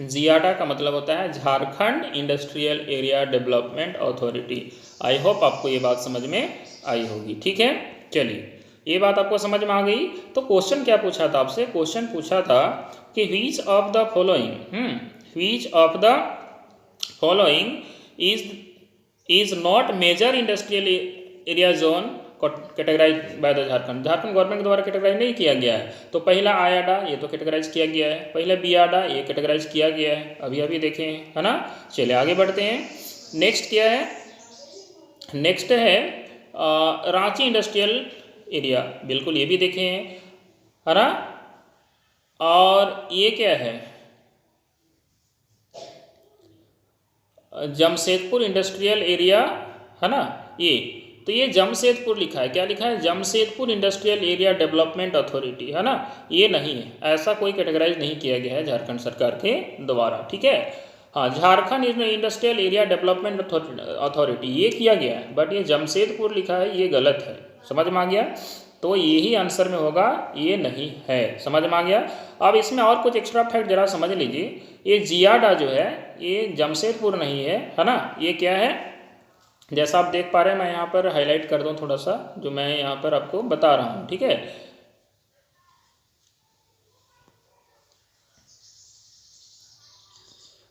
जियाडा का मतलब होता है Jharkhand industrial area development authority. I hope आपको ये बात समझ में आई होगी। ठीक है, चलिए ये बात आपको समझ में आ गई। तो क्वेश्चन क्या पूछा था आपसे, क्वेश्चन पूछा था कि which of the following which of the following is not major industrial area zone categorise by the Jharkhand government द्वारा कैटेगराइज नहीं किया गया है। तो पहला आयाडा, ये तो कैटेगराइज किया गया है। पहला बियाडा, ये कैटेगराइज किया गया है, अभी अभी देखे हैं, है ना। चलिए आगे बढ़ते हैं। नेक्स्ट क्या है, नेक्स्ट है रांची इंडस्ट्रियल एरिया, बिल्कुल ये भी देखे हैं, है ना। और ये क्या है, जमशेदपुर इंडस्ट्रियल एरिया, है ना। ये तो ये जमशेदपुर लिखा है, क्या लिखा है, Jamshedpur industrial area development authority, है ना। ये नहीं है, ऐसा कोई कैटेगराइज नहीं किया गया है झारखंड सरकार के द्वारा। ठीक है, हाँ, Jharkhand industrial area development authority ये किया गया है, बट ये जमशेदपुर लिखा है, ये गलत है। समझ में आ गया, तो यही आंसर में होगा, ये नहीं है। समझ में आ गया। अब इसमें और कुछ एक्स्ट्रा फैक्ट जरा समझ लीजिए। ये जियाडा जो है ये जमशेदपुर नहीं है ना। ये क्या है, जैसा आप देख पा रहे हैं, मैं यहाँ पर हाईलाइट कर दूँ थोड़ा सा, जो मैं यहाँ पर आपको बता रहा हूँ। ठीक है,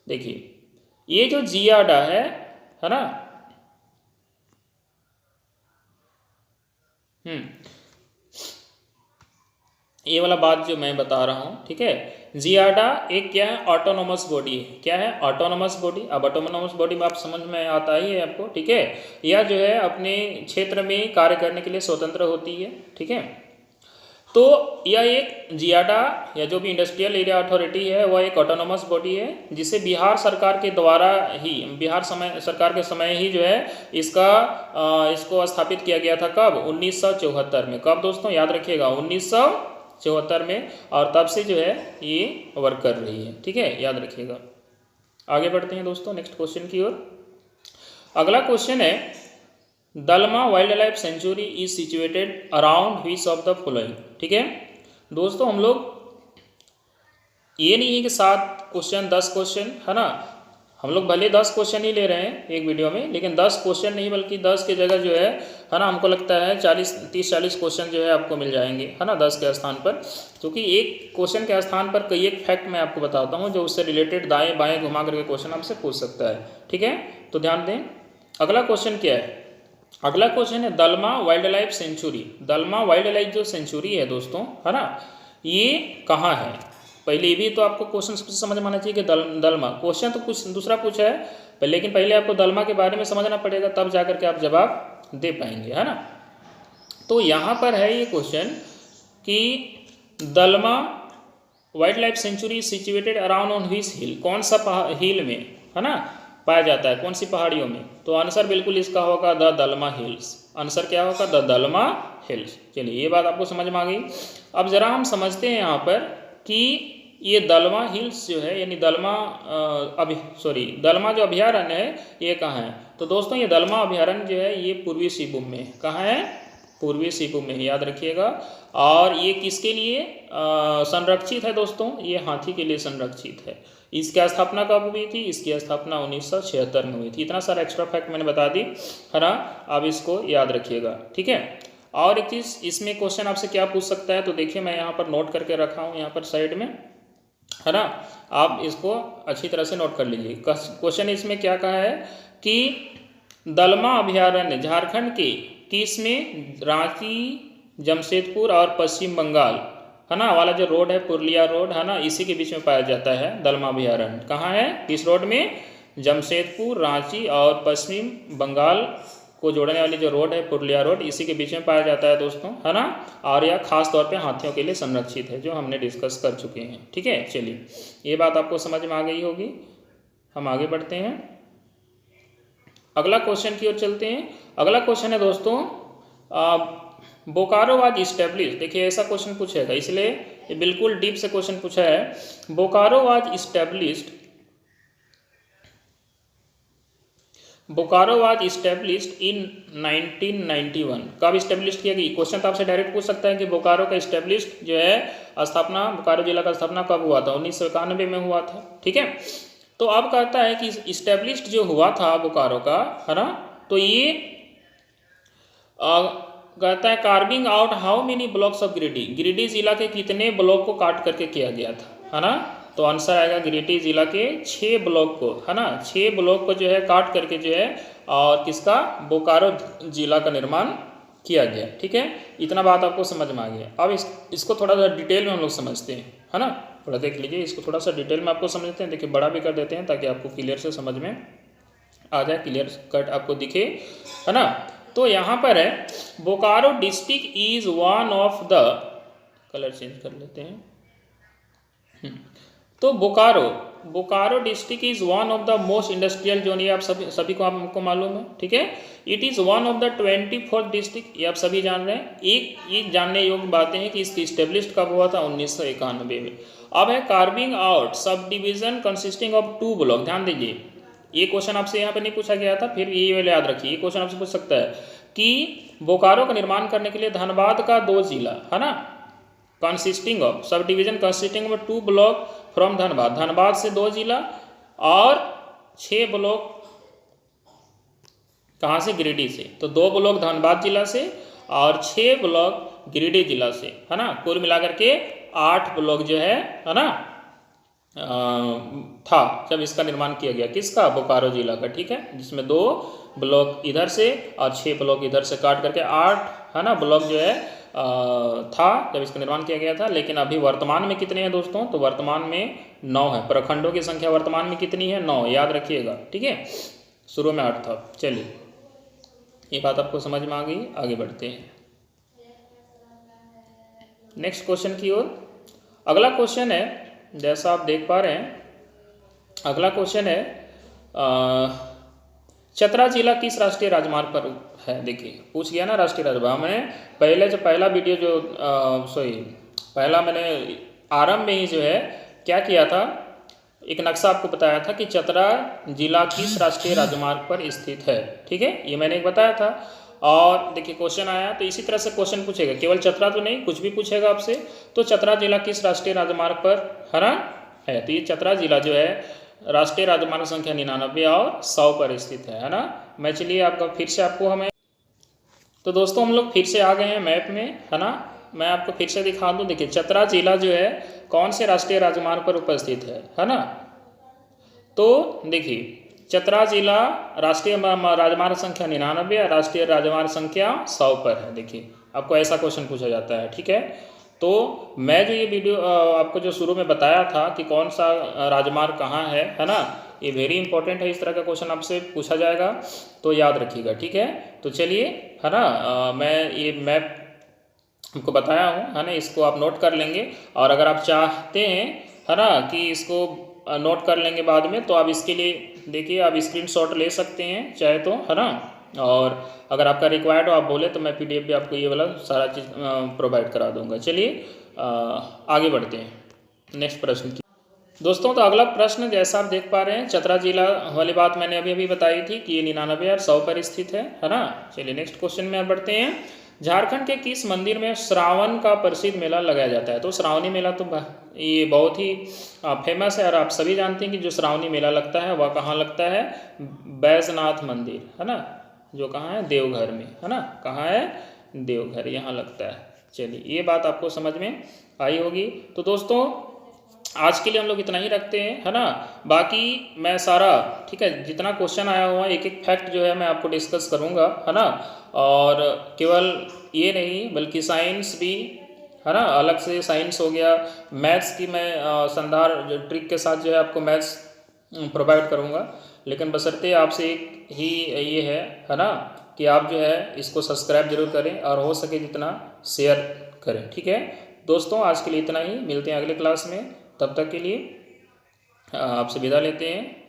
देखिए ये जो जियाडा है ना, ये वाला बात जो मैं बता रहा हूँ, ठीक है। जियाडा एक क्या है, ऑटोनोमस बॉडी है। क्या है, ऑटोनोमस बॉडी। अब ऑटोनोमस बॉडी में आप समझ में आता ही है आपको, ठीक है। यह जो है अपने क्षेत्र में कार्य करने के लिए स्वतंत्र होती है। ठीक है, तो यह एक जियाडा या जो भी इंडस्ट्रियल एरिया अथॉरिटी है वह एक ऑटोनोमस बॉडी है, जिसे बिहार सरकार के द्वारा ही, सरकार के समय ही जो है इसको स्थापित किया गया था। कब, 1974 में। कब दोस्तों, याद रखिएगा, 1974 में। और तब से जो है ये वर्क कर रही है। ठीक है, याद रखिएगा। आगे बढ़ते हैं दोस्तों नेक्स्ट क्वेश्चन की ओर। अगला क्वेश्चन है, Dalma wildlife sanctuary is situated around which of the following. ठीक है दोस्तों, हम लोग ये नहीं है कि 7 क्वेश्चन 10 क्वेश्चन, है ना। हम लोग भले 10 क्वेश्चन ही ले रहे हैं एक वीडियो में, लेकिन 10 क्वेश्चन नहीं, बल्कि 10 की जगह जो है ना, हमको लगता है 30-40 क्वेश्चन जो है आपको मिल जाएंगे, है ना, 10 के स्थान पर। क्योंकि एक क्वेश्चन के स्थान पर कई एक फैक्ट मैं आपको बताता हूँ जो उससे रिलेटेड दाएँ बाएँ घुमा करके क्वेश्चन आपसे पूछ सकता है। ठीक है, तो ध्यान दें। अगला क्वेश्चन क्या है, अगला क्वेश्चन है दलमा वाइल्ड लाइफ सेंचुरी। दलमा वाइल्ड लाइफ जो सेंचुरी है दोस्तों, है ना, ये कहाँ है। पहले ये भी तो आपको क्वेश्चन समझ में आना चाहिए कि दलमा, क्वेश्चन तो कुछ दूसरा पूछा है, लेकिन पहले आपको दलमा के बारे में समझना पड़ेगा, तब जाकर के आप जवाब दे पाएंगे, है ना। तो यहाँ पर है ये क्वेश्चन कि Dalma wildlife sanctuary situated around on which hill, कौन सा हिल में, है ना, पाया जाता है, कौन सी पहाड़ियों में। तो आंसर बिल्कुल इसका होगा द दलमा हिल्स। आंसर क्या होगा, द दलमा हिल्स। चलिए ये बात आपको समझ में आ गई। अब जरा हम समझते हैं यहाँ पर कि ये दलमा हिल्स जो है, यानी दलमा जो अभ्यारण्य है ये कहाँ है। तो दोस्तों ये दलमा अभ्यारण्य जो है ये पूर्वी सिंहभूम में, कहाँ है, पूर्वी सिंहभूम में, याद रखिएगा। और ये किसके लिए संरक्षित है दोस्तों, ये हाथी के लिए संरक्षित है। इसकी स्थापना कब हुई थी, इसकी स्थापना 1976 में हुई थी। इतना सारा एक्स्ट्रा फैक्ट मैंने बता दी, है ना, अब इसको याद रखिएगा। ठीक है, और एक चीज़ इसमें क्वेश्चन आपसे क्या पूछ सकता है, तो देखिए मैं यहाँ पर नोट करके रखा हूँ यहाँ पर साइड में, है ना, आप इसको अच्छी तरह से नोट कर लीजिए। क्वेश्चन इसमें क्या कहा है कि दलमा अभ्यारण्य झारखंड के किस में, रांची, जमशेदपुर और पश्चिम बंगाल, है ना, वाला जो रोड है पुरुलिया रोड, है ना, इसी के बीच में पाया जाता है दलमा अभ्यारण्य। कहाँ है, किस रोड में, जमशेदपुर, रांची और पश्चिम बंगाल को जोड़ने वाली जो रोड है पुरुलिया रोड, इसी के बीच में पाया जाता है दोस्तों, है ना। और यह खास तौर पे हाथियों के लिए संरक्षित है, जो हमने डिस्कस कर चुके हैं। ठीक है, चलिए ये बात आपको समझ में आ गई होगी। हम आगे बढ़ते हैं, अगला क्वेश्चन की ओर चलते हैं। अगला क्वेश्चन है दोस्तों, बोकारो वाज इस्टेब्लिश। देखिए ऐसा क्वेश्चन पूछेगा, इसलिए ये बिल्कुल डीप से क्वेश्चन पूछा है। Bokaro was established, Bokaro was established in 1991। कब इस्टेब्लिश किया गई, क्वेश्चन तो आपसे डायरेक्ट पूछ सकता है कि बोकारो का इस्टेब्लिश्ड जो है स्थापना, बोकारो जिला का स्थापना कब हुआ था, 1991 में हुआ था। ठीक है, तो अब कहता है कि इस्टेब्लिश्ड जो हुआ था बोकारो का, है ना, तो ये कहता है carving out how many blocks of Giridih, Giridih जिला के कितने ब्लॉक को काट करके किया गया था, है ना। तो आंसर आएगा गिरिडीह जिला के 6 ब्लॉक को, है ना, 6 ब्लॉक को जो है काट करके जो है और किसका, बोकारो जिला का निर्माण किया गया। ठीक है, इतना बात आपको समझ में आ गया। अब इसको थोड़ा सा डिटेल में हम लोग समझते हैं, है ना। थोड़ा देख लीजिए, इसको थोड़ा सा डिटेल में आपको समझते हैं। देखिए बड़ा भी कर देते हैं ताकि आपको क्लियर से समझ में आ जाए, क्लियर कट आपको दिखे, है ना। तो यहाँ पर है Bokaro district is one of the, colour change कर लेते हैं। तो Bokaro district is one of the most industrial zone, ये आप सभी को आपको मालूम है। ठीक है, it is one of the 24th district, ये आप सभी जान रहे हैं। एक ये जानने योग्य बातें हैं कि इसकी स्टेब्लिश्ड कब हुआ था, 1991 में। अब है carving out sub division consisting of 2 block. ध्यान दीजिए, ये क्वेश्चन आपसे यहाँ पे नहीं पूछा गया था, फिर ये वाले याद रखिए, ये क्वेश्चन आपसे पूछ सकता है कि बोकारो का निर्माण करने के लिए धनबाद का 2 जिला, है ना, consisting of sub division consisting of 2 block from Dhanbad से 2 जिला और 6 ब्लॉक कहाँ से, गिरिडीह से। तो 2 ब्लॉक धनबाद जिला से और 6 ब्लॉक गिरिडीह जिला से, है ना। कुल मिलाकर के 8 ब्लॉक जो है ना था जब इसका निर्माण किया गया, किसका, बोकारो जिला का। ठीक है, जिसमें 2 ब्लॉक इधर से और 6 ब्लॉक इधर से काट करके 8, है ना, ब्लॉक जो है था जब इसका निर्माण किया गया था। लेकिन अभी वर्तमान में कितने हैं दोस्तों, तो वर्तमान में 9 है। प्रखंडों की संख्या वर्तमान में कितनी है, 9, याद रखिएगा। ठीक है, शुरू में 8 था। चलिए, ये बात आपको समझ में आ गई, आगे बढ़ते हैं नेक्स्ट क्वेश्चन की ओर। अगला क्वेश्चन है, जैसा आप देख पा रहे हैं, अगला क्वेश्चन है चतरा जिला किस राष्ट्रीय राजमार्ग पर है। देखिए पूछ गया ना राष्ट्रीय राजमार्ग। मैंने पहले जो पहला वीडियो जो पहला मैंने आरंभ में ही जो है क्या किया था, एक नक्शा आपको बताया था कि चतरा जिला किस राष्ट्रीय राजमार्ग पर स्थित है। ठीक है, ये मैंने एक बताया था। और देखिए क्वेश्चन आया तो इसी तरह से क्वेश्चन पूछेगा, केवल चतरा तो नहीं, कुछ भी पूछेगा आपसे। तो चतरा जिला किस राष्ट्रीय राजमार्ग पर, है ना, है। तो ये चतरा जिला जो है राष्ट्रीय राजमार्ग संख्या 99 और 100 पर स्थित है ना। मैं चलिए आपका फिर से आपको हमें, तो दोस्तों हम लोग फिर से आ गए हैं मैप में, है ना। मैं आपको फिर से दिखा दूं। देखिए चतरा जिला जो है कौन से राष्ट्रीय राजमार्ग पर उपस्थित है ना। तो देखिए चतरा जिला राष्ट्रीय राजमार्ग संख्या 99 और राष्ट्रीय राजमार्ग संख्या 100 पर है। देखिए आपको ऐसा क्वेश्चन पूछा जाता है। ठीक है, तो मैं जो ये वीडियो आपको जो शुरू में बताया था कि कौन सा राजमार्ग कहाँ है ना, ये वेरी इंपॉर्टेंट है। इस तरह का क्वेश्चन आपसे पूछा जाएगा तो याद रखिएगा। ठीक है, तो चलिए, है ना, मैं ये मैप आपको बताया हूँ, है ना, इसको आप नोट कर लेंगे। और अगर आप चाहते हैं, है ना, कि इसको नोट कर लेंगे बाद में, तो आप इसके लिए देखिए आप स्क्रीनशॉट ले सकते हैं चाहे तो, है ना। और अगर आपका रिक्वायर्ड हो आप बोले तो मैं PDF भी आपको ये वाला सारा चीज़ प्रोवाइड करा दूंगा। चलिए आगे बढ़ते हैं नेक्स्ट प्रश्न की। दोस्तों तो अगला प्रश्न जैसा आप देख पा रहे हैं, चतरा जिला वाली बात मैंने अभी बताई थी कि ये 99 और 100 पर स्थित है ना। चलिए नेक्स्ट क्वेश्चन में बढ़ते हैं। झारखंड के किस मंदिर में श्रावण का प्रसिद्ध मेला लगाया जाता है। तो श्रावणी मेला तो ये बहुत ही फेमस है और आप सभी जानते हैं कि जो श्रावणी मेला लगता है वह कहाँ लगता है, बैजनाथ मंदिर, है ना, जो कहाँ है, देवघर में, है ना। कहाँ है, देवघर, यहाँ लगता है। चलिए ये बात आपको समझ में आई होगी। तो दोस्तों आज के लिए हम लोग इतना ही रखते हैं, है ना। बाकी मैं सारा, ठीक है, जितना क्वेश्चन आया हुआ एक एक फैक्ट जो है मैं आपको डिस्कस करूँगा, है ना। और केवल ये नहीं बल्कि साइंस भी, है ना, अलग से साइंस हो गया, मैथ्स की मैं शानदार ट्रिक के साथ जो है आपको मैथ्स प्रोवाइड करूँगा। लेकिन बशर्ते आपसे एक ही ये है ना, कि आप जो है इसको सब्सक्राइब जरूर करें और हो सके जितना शेयर करें। ठीक है दोस्तों, आज के लिए इतना ही, मिलते हैं अगले क्लास में। तब तक के लिए आपसे विदा लेते हैं।